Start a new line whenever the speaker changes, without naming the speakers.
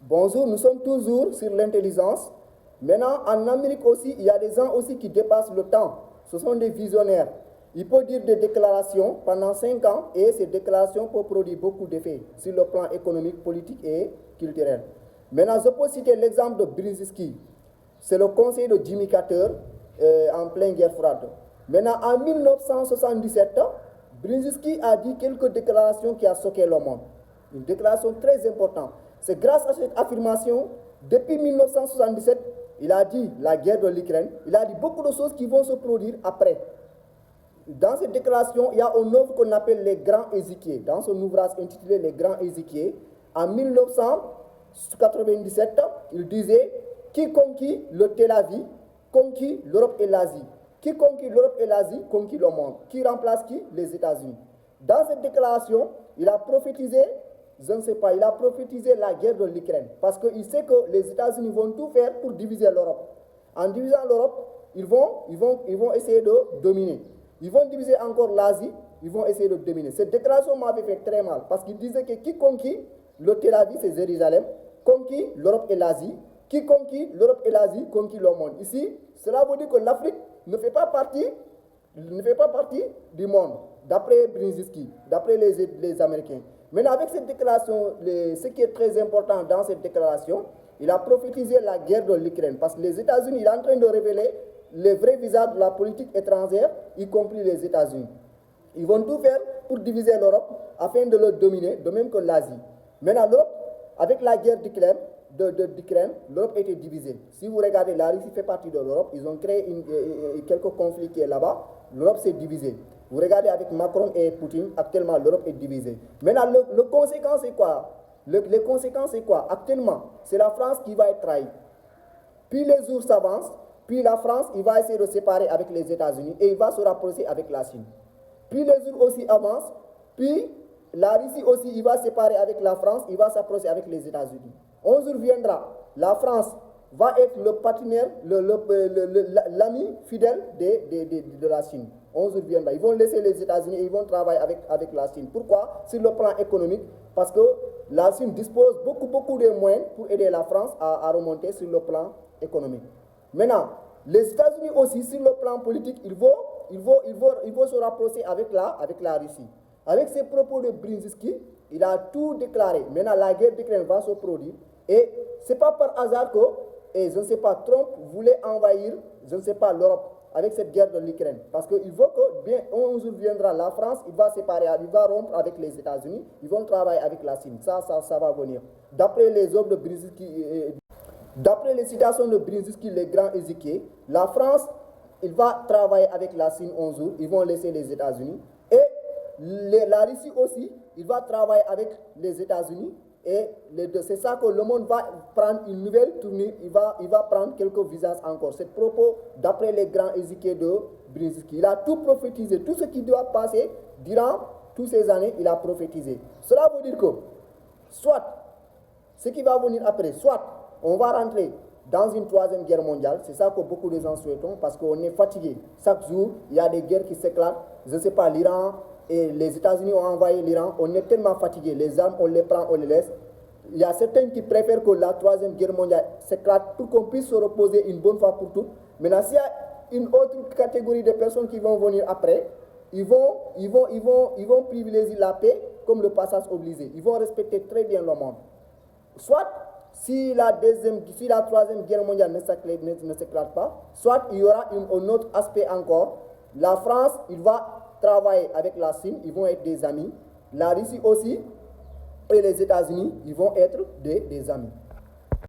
Bonjour, nous sommes toujours sur l'intelligence. Maintenant, en Amérique aussi, il y a des gens aussi qui dépassent le temps. Ce sont des visionnaires. Il peut dire des déclarations pendant 5 ans et ces déclarations peuvent produire beaucoup d'effets sur le plan économique, politique et culturel. Maintenant, je peux citer l'exemple de Brzezinski. C'est le conseiller de Jimmy Carter en pleine guerre froide. Maintenant, en 1977, Brzezinski a dit quelques déclarations qui ont choqué le monde. Une déclaration très importante. C'est grâce à cette affirmation, depuis 1977, il a dit la guerre de l'Ukraine, il a dit beaucoup de choses qui vont se produire après. Dans cette déclaration, il y a un œuvre qu'on appelle les Grands Échiquiers. Dans son ouvrage intitulé Les Grands Échiquiers, en 1997, il disait « Qui conquit le Tel Aviv, conquit l'Europe et l'Asie. Qui conquit l'Europe et l'Asie, conquit le monde. Qui remplace qui? Les États-Unis. » Dans cette déclaration, il a prophétisé, je ne sais pas, il a prophétisé la guerre de l'Ukraine. Parce qu'il sait que les États-Unis vont tout faire pour diviser l'Europe. En divisant l'Europe, ils vont essayer de dominer. Ils vont diviser encore l'Asie, ils vont essayer de dominer. Cette déclaration m'avait fait très mal parce qu'il disait que qui conquit le Tel Aviv, c'est Jérusalem, conquit l'Europe et l'Asie, qui conquit l'Europe et l'Asie, conquit le monde. Ici, cela veut dire que l'Afrique ne fait pas partie du monde, d'après Brzezinski, d'après les Américains. Maintenant, avec cette déclaration, ce qui est très important dans cette déclaration, il a prophétisé la guerre de l'Ukraine parce que les États-Unis, il est en train de révéler les vrais visages de la politique étrangère, y compris les États-Unis. Ils vont tout faire pour diviser l'Europe afin de le dominer, de même que l'Asie. Maintenant, l'Europe, avec la guerre d'Ukraine, l'Europe était divisée. Si vous regardez, la Russie fait partie de l'Europe, ils ont créé quelques conflits qui est là-bas, l'Europe s'est divisée. Vous regardez avec Macron et Poutine, actuellement l'Europe est divisée. Maintenant, le conséquence c'est quoi? Les conséquences c'est quoi? Actuellement, c'est la France qui va être trahie. Puis les jours s'avancent, puis la France, il va essayer de se séparer avec les États-Unis et il va se rapprocher avec la Chine. Puis les jours aussi avancent, puis la Russie aussi, il va se séparer avec la France, il va s'approcher avec les États-Unis. Un jour viendra, la France va être le partenaire, l'ami fidèle de la Chine. Un jour viendra, ils vont laisser les États-Unis et ils vont travailler avec la Chine. Pourquoi? Sur le plan économique, parce que la Chine dispose beaucoup de moyens pour aider la France à remonter sur le plan économique. Maintenant, les États-Unis aussi, sur le plan politique, ils vont se rapprocher avec la Russie. Avec ces propos de Brzezinski, il a tout déclaré. Maintenant, la guerre d'Ukraine va se produire. Et ce n'est pas par hasard que, et je ne sais pas, Trump voulait envahir, je ne sais pas, l'Europe avec cette guerre de l'Ukraine. Parce qu'il veut que, bien, un jour viendra la France, il va rompre avec les États-Unis, ils vont travailler avec la Chine. Ça va venir. D'après les œuvres de Brzezinski, d'après les citations de Brzezinski, les grands Échiquiers, la France, il va travailler avec la Chine un jour, ils vont laisser les États-Unis. Et la Russie aussi, il va travailler avec les États-Unis. Et c'est ça que le monde va prendre une nouvelle tournure, il va prendre quelques visages encore. C'est propos d'après les grands Échiquiers de Brzezinski. Il a tout prophétisé, tout ce qui doit passer durant toutes ces années, il a prophétisé. Cela veut dire que, soit, ce qui va venir après, soit on va rentrer dans une troisième guerre mondiale, c'est ça que beaucoup de gens souhaitent, parce qu'on est fatigué. Chaque jour, il y a des guerres qui s'éclatent. Je ne sais pas, l'Iran et les États-Unis ont envahi l'Iran. On est tellement fatigué. Les armes, on les prend, on les laisse. Il y a certains qui préfèrent que la troisième guerre mondiale s'éclate pour qu'on puisse se reposer une bonne fois pour toutes. Maintenant, s'il y a une autre catégorie de personnes qui vont venir après, ils vont privilégier la paix comme le passage obligé. Ils vont respecter très bien le monde. Soit, si la troisième guerre mondiale ne s'éclate pas, soit il y aura un autre aspect encore. La France, il va travailler avec la Chine, ils vont être des amis. La Russie aussi et les États-Unis, ils vont être des amis.